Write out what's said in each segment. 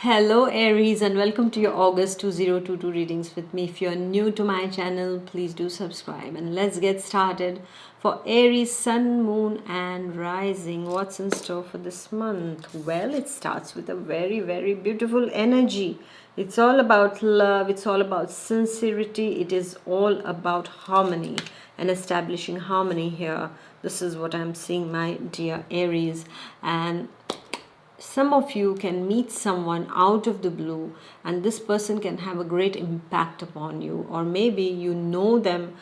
Hello Aries and welcome to your August 2022 readings with me. If you're new to my channel, please do subscribe and let's get started. For Aries, Sun, Moon and Rising, what's in store for this month? Well, it starts with a very beautiful energy. It's all about love, it's all about sincerity, it is all about harmony and establishing harmony here. This is what I'm seeing, my dear Aries. And some of you can meet someone out of the blue and this person can have a great impact upon you, or maybe you know them,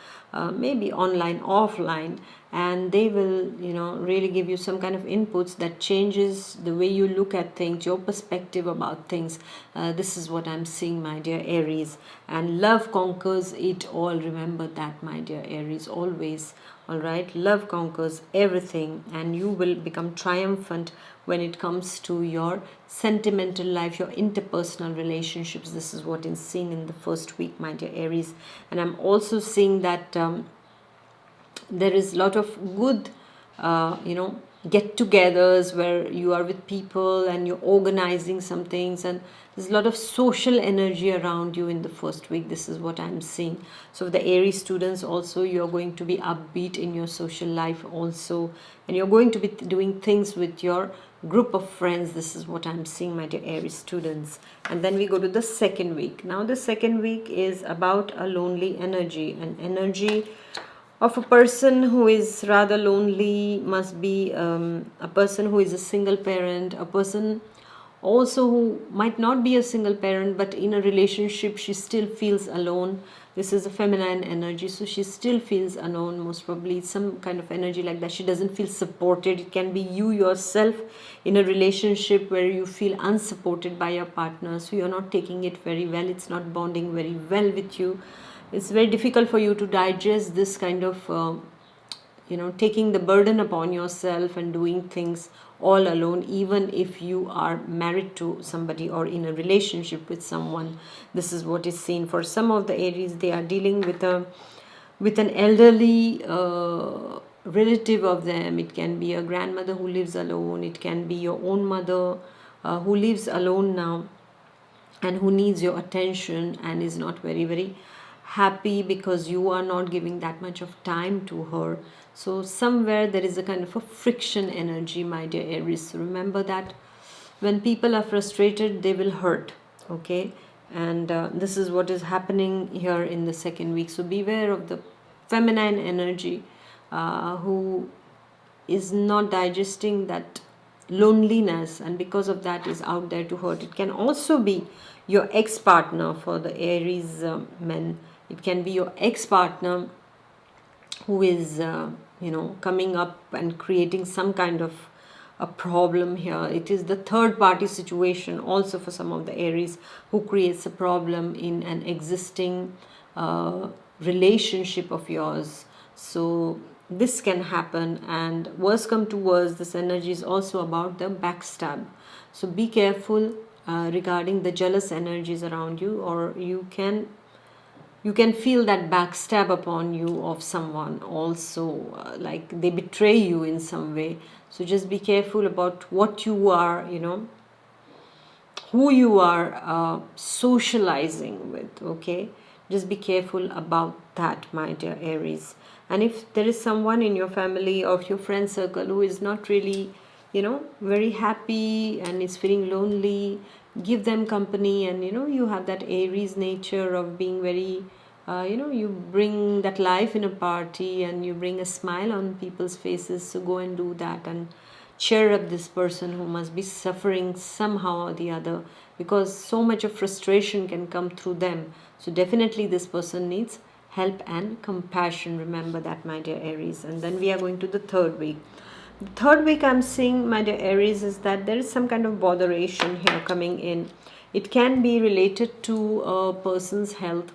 maybe online, offline, and they will really give you some kind of inputs that changes the way you look at things, your perspective about things. This is what I'm seeing, my dear Aries. And love conquers it all, remember that, my dear Aries, always. All right, love conquers everything and you will become triumphant when it comes to your sentimental life, your interpersonal relationships. This is what is seen in the first week, my dear Aries. And I'm also seeing that there is a lot of good get-togethers where you are with people and you're organizing some things, and there's a lot of social energy around you in the first week. This is what I'm seeing. So the Aries students also, you're going to be upbeat in your social life also, and you're going to be doing things with your group of friends. This is what I'm seeing, my dear Aries students. And then we go to the second week. Now the second week is about a lonely energy, an energy of a person who is rather lonely, must be a person who is a single parent, a person also who might not be a single parent but in a relationship she still feels alone. This is a feminine energy, so she still feels alone. Most probably some kind of energy like that. She doesn't feel supported. It can be you yourself in a relationship where you feel unsupported by your partner, so you're not taking it very well, it's not bonding very well with you. It's very difficult for you to digest this kind of taking the burden upon yourself and doing things all alone, even if you are married to somebody or in a relationship with someone. This is what is seen for some of the Aries. They are dealing with an elderly relative of them. It can be a grandmother who lives alone, it can be your own mother who lives alone now and who needs your attention and is not very happy because you are not giving that much of time to her. So somewhere there is a kind of a friction energy, my dear Aries. So remember that when people are frustrated, they will hurt. Okay, and this is what is happening here in the second week. So beware of the feminine energy who is not digesting that loneliness and because of that is out there to hurt. It can also be your ex-partner for the Aries men. It can be your ex-partner who is coming up and creating some kind of a problem here. It is the third party situation also for some of the Aries who creates a problem in an existing relationship of yours. So this can happen, and worse come to worse, this energy is also about the backstab. So be careful regarding the jealous energies around you, or you can feel that backstab upon you of someone also, like they betray you in some way. So just be careful about what you are, who you are socializing with. Okay, just be careful about that, my dear Aries. And if there is someone in your family or your friend circle who is not really very happy and is feeling lonely, give them company. And you have that Aries nature of being very you bring that life in a party and you bring a smile on people's faces. So go and do that and cheer up this person who must be suffering somehow or the other, because so much of frustration can come through them. So definitely this person needs help and compassion. Remember that, my dear Aries. And then we are going to the third week. The third week I'm seeing, my dear Aries, is that there is some kind of botheration here coming in. It can be related to a person's health,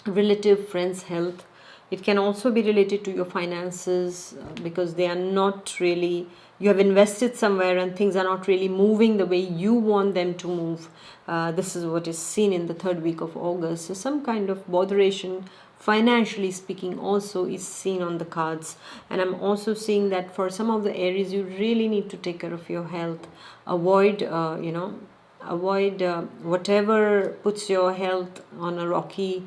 relative, friend's health. It can also be related to your finances because they are not really, you have invested somewhere and things are not really moving the way you want them to move. This is what is seen in the third week of August. So some kind of botheration, financially speaking, also is seen on the cards. And I'm also seeing that for some of the Aries, you really need to take care of your health. Avoid avoid whatever puts your health on a rocky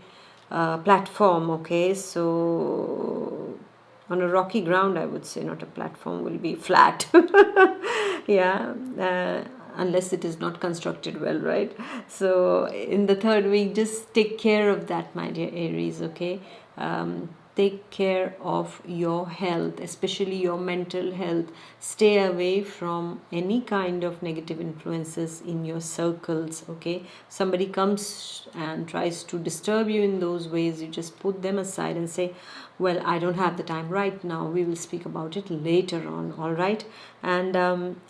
platform, okay? So on a rocky ground, I would say, not a platform, will be flat. Yeah, unless it is not constructed well, right? So in the third week, just take care of that, my dear Aries, okay? Take care of your health, especially your mental health. Stay away from any kind of negative influences in your circles, okay? Somebody comes and tries to disturb you in those ways, you just put them aside and say, well, I don't have the time right now, we will speak about it later on, all right? And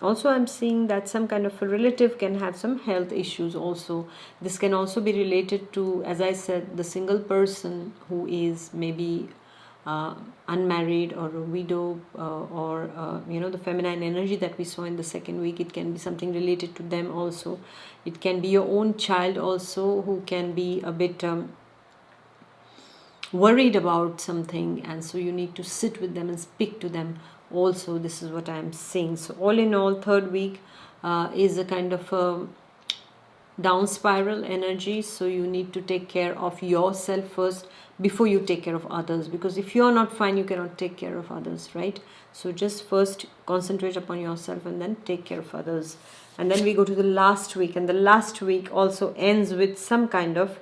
also I'm seeing that some kind of a relative can have some health issues also. This can also be related to, as I said, the single person who is maybe unmarried or a widow, or the feminine energy that we saw in the second week. It can be something related to them also. It can be your own child also, who can be a bit worried about something, and so you need to sit with them and speak to them also. This is what I am saying. So all in all, third week is a kind of a down spiral energy, so you need to take care of yourself first before you take care of others, because if you are not fine, you cannot take care of others, right? So just first concentrate upon yourself and then take care of others. And then we go to the last week, and the last week also ends with some kind of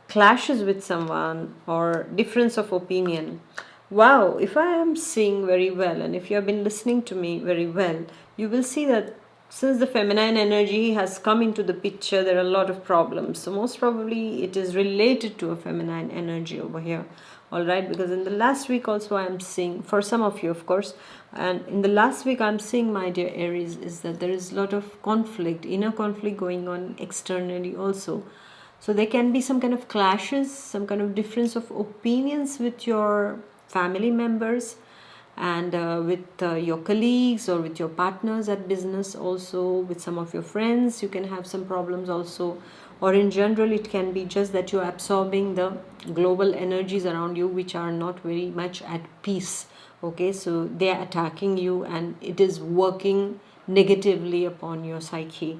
clashes with someone or difference of opinion. Wow, if I am seeing very well, and if you have been listening to me very well, you will see that since the feminine energy has come into the picture, there are a lot of problems. So most probably it is related to a feminine energy over here. All right, because in the last week also I am seeing, for some of you of course, and in the last week I'm seeing, my dear Aries, is that there is a lot of conflict, inner conflict going on externally also. So there can be some kind of clashes, some kind of difference of opinions with your family members, and with your colleagues, or with your partners at business also, with some of your friends. You can have some problems also, or in general it can be just that you're absorbing the global energies around you which are not very much at peace, okay? So they are attacking you and it is working negatively upon your psyche.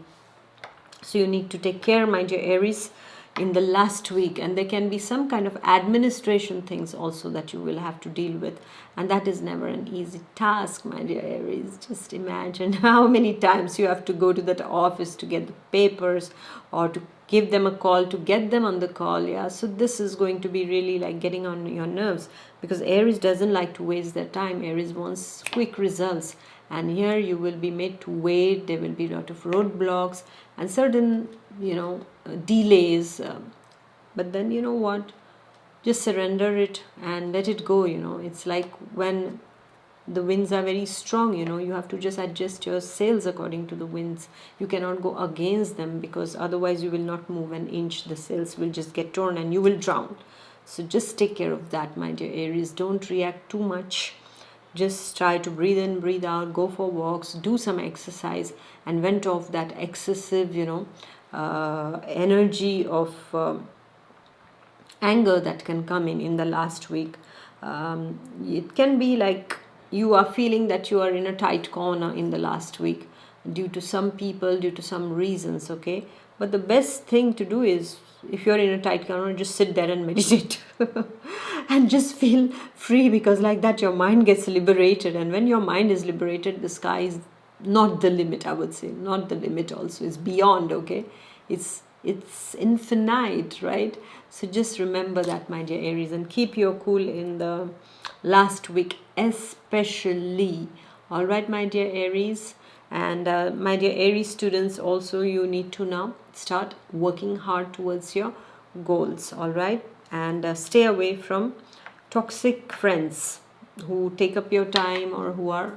So you need to take care, my dear Aries, in the last week. And there can be some kind of administration things also that you will have to deal with, and that is never an easy task, my dear Aries. Just imagine how many times you have to go to that office to get the papers, or to give them a call to get them on the call. Yeah, so this is going to be really like getting on your nerves, because Aries doesn't like to waste their time. Aries wants quick results, and here you will be made to wait. There will be a lot of roadblocks and certain delays, but then you know what, just surrender it and let it go. It's like when the winds are very strong, you have to just adjust your sails according to the winds. You cannot go against them, because otherwise you will not move an inch. The sails will just get torn and you will drown. So just take care of that, my dear Aries. Don't react too much. Just try to breathe in, breathe out, go for walks, do some exercise, and vent off that excessive energy of anger that can come in the last week. It can be like you are feeling that you are in a tight corner in the last week due to some people, due to some reasons, okay? But the best thing to do is, if you're in a tight corner, just sit there and meditate and just feel free, because like that your mind gets liberated. And when your mind is liberated, the sky is not the limit, I would say. Not the limit also, it's beyond, okay? It's infinite, right? So just remember that, my dear Aries, and keep your cool in the last week especially. All right, my dear Aries. And my dear Aries students, also you need to now start working hard towards your goals, all right? And stay away from toxic friends who take up your time or who are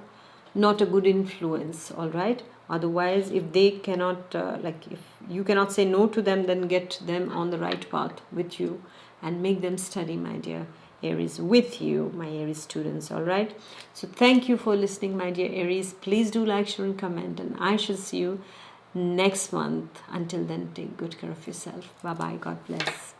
not a good influence, all right? Otherwise, if they cannot, if you cannot say no to them, then get them on the right path with you and make them study, my dear Aries, with you, my Aries students, all right? So thank you for listening, my dear Aries. Please do like, share, and comment, and I shall see you next month. Until then, take good care of yourself. Bye-bye. God bless.